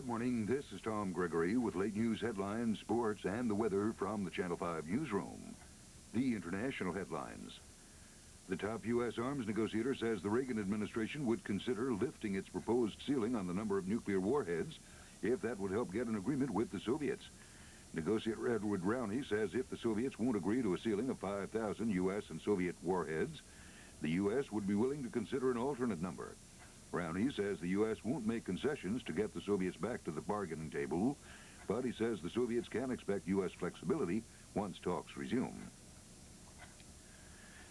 Good morning. This is Tom Gregory with late news headlines, sports, and the weather from the Channel 5 newsroom. The international headlines. The top U.S. arms negotiator says the Reagan administration would consider lifting its proposed ceiling on the number of nuclear warheads if that would help get an agreement with the Soviets. Negotiator Edward Rowney says if the Soviets won't agree to a ceiling of 5,000 U.S. and Soviet warheads, the U.S. would be willing to consider an alternate number. Rowney says the U.S. won't make concessions to get the Soviets back to the bargaining table, but he says the Soviets can expect U.S. flexibility once talks resume.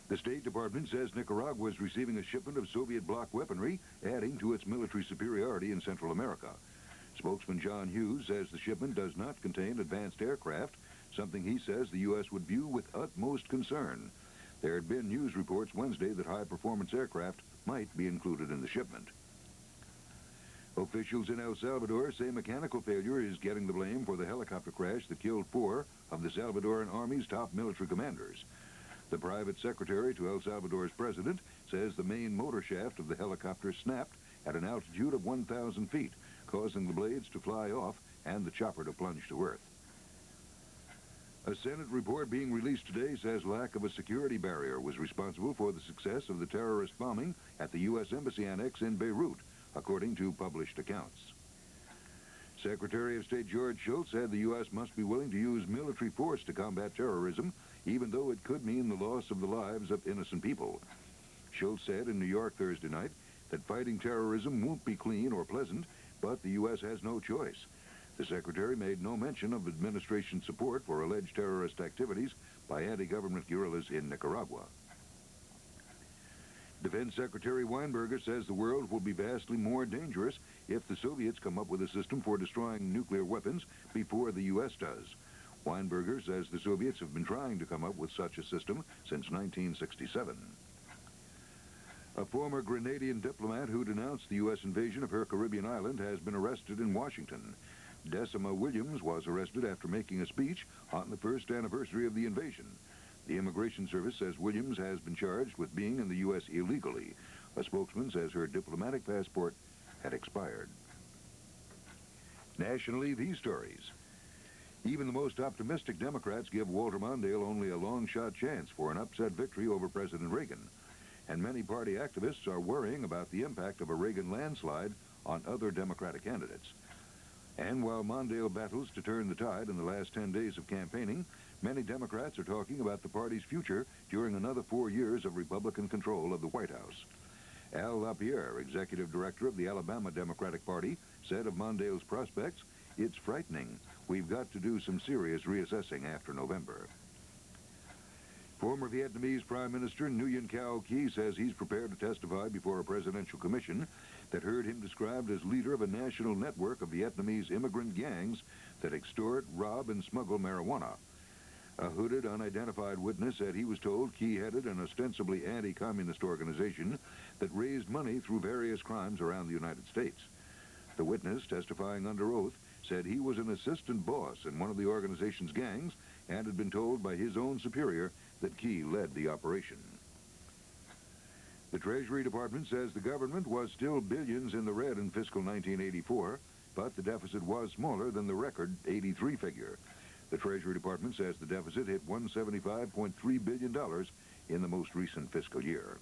The State Department says Nicaragua is receiving a shipment of Soviet bloc weaponry, adding to its military superiority in Central America. Spokesman John Hughes says the shipment does not contain advanced aircraft, something he says the U.S. would view with utmost concern. There had been news reports Wednesday that high-performance aircraft might be included in the shipment. Officials in El Salvador say mechanical failure is getting the blame for the helicopter crash that killed 4 of the Salvadoran Army's top military commanders. The private secretary to El Salvador's president says the main motor shaft of the helicopter snapped at an altitude of 1,000 feet, causing the blades to fly off and the chopper to plunge to earth. A Senate report being released today says lack of a security barrier was responsible for the success of the terrorist bombing at the U.S. Embassy Annex in Beirut, according to published accounts. Secretary of State George Shultz said the U.S. must be willing to use military force to combat terrorism, even though it could mean the loss of the lives of innocent people. Shultz said in New York Thursday night that fighting terrorism won't be clean or pleasant, but the U.S. has no choice. The secretary made no mention of administration support for alleged terrorist activities by anti-government guerrillas in Nicaragua. Defense Secretary Weinberger says the world will be vastly more dangerous if the Soviets come up with a system for destroying nuclear weapons before the U.S. does. Weinberger says the Soviets have been trying to come up with such a system since 1967. A former Grenadian diplomat who denounced the U.S. invasion of her Caribbean island has been arrested in Washington. Decima Williams was arrested after making a speech on the first anniversary of the invasion. The Immigration Service says Williams has been charged with being in the U.S. illegally. A spokesman says her diplomatic passport had expired. Nationally, these stories. Even the most optimistic Democrats give Walter Mondale only a long-shot chance for an upset victory over President Reagan. And many party activists are worrying about the impact of a Reagan landslide on other Democratic candidates. And while Mondale battles to turn the tide in the last 10 days of campaigning, many Democrats are talking about the party's future during another 4 years of Republican control of the White House. Al LaPierre, executive director of the Alabama Democratic Party, said of Mondale's prospects, "It's frightening. We've got to do some serious reassessing after November." Former Vietnamese Prime Minister Nguyen Cao Ky says he's prepared to testify before a presidential commission that heard him described as leader of a national network of Vietnamese immigrant gangs that extort, rob, and smuggle marijuana. A hooded, unidentified witness said he was told Ky headed an ostensibly anti-communist organization that raised money through various crimes around the United States. The witness, testifying under oath, said he was an assistant boss in one of the organization's gangs and had been told by his own superior that Ky led the operation. The Treasury Department says the government was still billions in the red in fiscal 1984, but the deficit was smaller than the record 83 figure. The Treasury Department says the deficit hit $175.3 billion in the most recent fiscal year.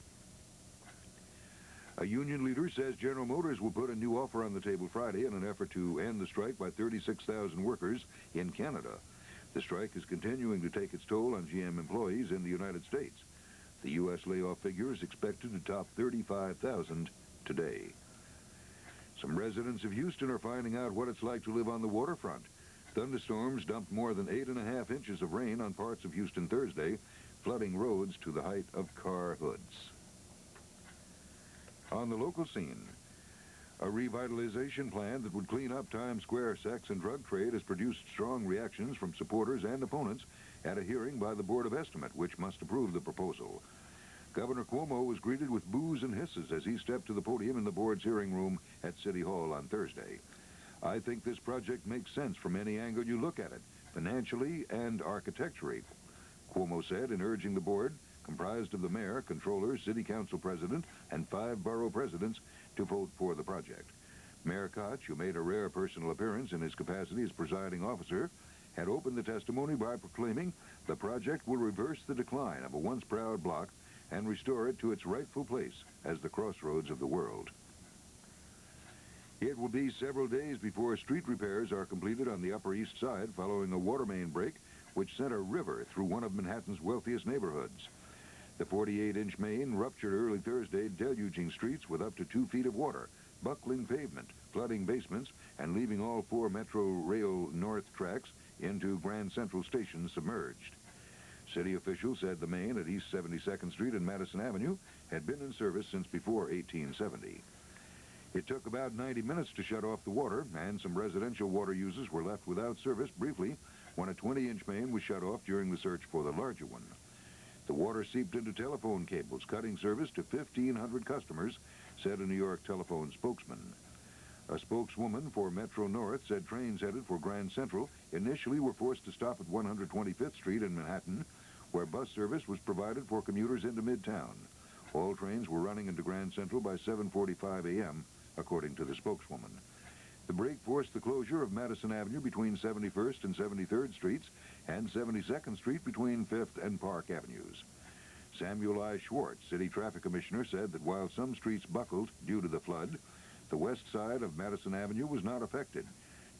A union leader says General Motors will put a new offer on the table Friday in an effort to end the strike by 36,000 workers in Canada. The strike is continuing to take its toll on GM employees in the United States. The U.S. layoff figure is expected to top 35,000 today. Some residents of Houston are finding out what it's like to live on the waterfront. Thunderstorms dumped more than 8.5 inches of rain on parts of Houston Thursday, flooding roads to the height of car hoods. On the local scene, a revitalization plan that would clean up Times Square sex and drug trade has produced strong reactions from supporters and opponents at a hearing by the Board of Estimate, which must approve the proposal. Governor Cuomo was greeted with boos and hisses as he stepped to the podium in the board's hearing room at City Hall on Thursday. "I think this project makes sense from any angle you look at it, financially and architecturally," Cuomo said in urging the board, comprised of the mayor, controller, city council president, and 5 borough presidents, to vote for the project. Mayor Koch, who made a rare personal appearance in his capacity as presiding officer, had opened the testimony by proclaiming the project will reverse the decline of a once proud block and restore it to its rightful place as the crossroads of the world. It will be several days before street repairs are completed on the Upper East Side following a water main break which sent a river through one of Manhattan's wealthiest neighborhoods. The 48-inch main ruptured early Thursday, deluging streets with up to 2 feet of water, buckling pavement, flooding basements, and leaving all 4 Metro Rail North tracks into Grand Central Station submerged. City officials said the main at East 72nd Street and Madison Avenue had been in service since before 1870. It took about 90 minutes to shut off the water, and some residential water users were left without service briefly when a 20-inch main was shut off during the search for the larger one. The water seeped into telephone cables, cutting service to 1,500 customers, said a New York telephone spokesman. A spokeswoman for Metro North said trains headed for Grand Central initially were forced to stop at 125th Street in Manhattan, where bus service was provided for commuters into Midtown. All trains were running into Grand Central by 7:45 a.m., according to the spokeswoman. The break forced the closure of Madison Avenue between 71st and 73rd Streets and 72nd Street between 5th and Park Avenues. Samuel I. Schwartz, city traffic commissioner, said that while some streets buckled due to the flood, the west side of Madison Avenue was not affected.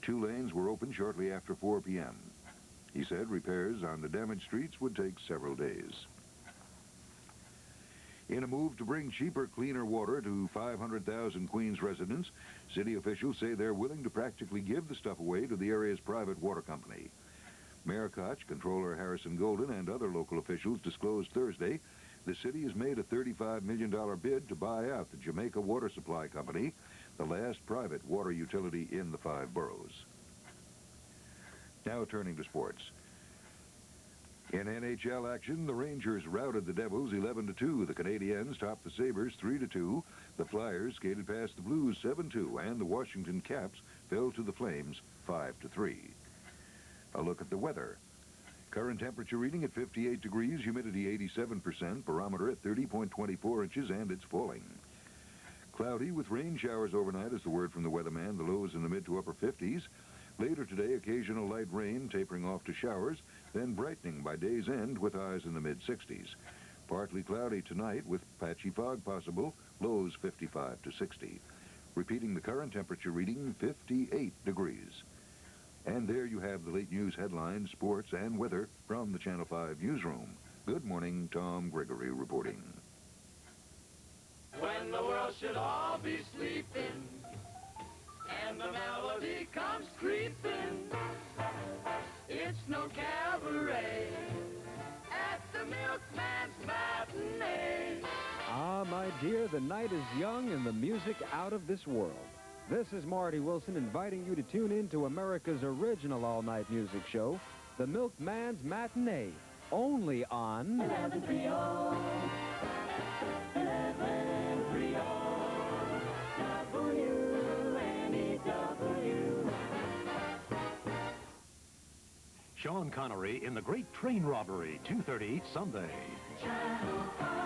2 lanes were open shortly after 4 p.m. He said repairs on the damaged streets would take several days. In a move to bring cheaper, cleaner water to 500,000 Queens residents, city officials say they're willing to practically give the stuff away to the area's private water company. Mayor Koch, Controller Harrison Golden, and other local officials disclosed Thursday the city has made a $35 million bid to buy out the Jamaica Water Supply Company, the last private water utility in the 5 boroughs. Now turning to sports. In NHL action, the Rangers routed the Devils 11-2. The Canadiens topped the Sabres 3-2. The Flyers skated past the Blues 7-2, and the Washington Caps fell to the Flames 5-3. A look at the weather. Current temperature reading at 58 degrees, humidity 87%, barometer at 30.24 inches, and it's falling. Cloudy with rain showers overnight is the word from the weatherman. The lows in the mid to upper 50s. Later today, occasional light rain tapering off to showers, then brightening by day's end with highs in the mid-60s. Partly cloudy tonight with patchy fog possible, lows 55 to 60. Repeating the current temperature reading, 58 degrees. And there you have the late news headlines, sports, and weather from the Channel 5 newsroom. Good morning, Tom Gregory reporting. When the world should all be sleeping and the melody comes creeping, it's no cabaret at the milkman's matinee. Ah, my dear, the night is young and the music out of this world. This is Marty Wilson inviting you to tune in to America's original all-night music show, The Milkman's Matinee, only on WNEW. Sean Connery in The Great Train Robbery, 2:30 Sunday. Channel 5.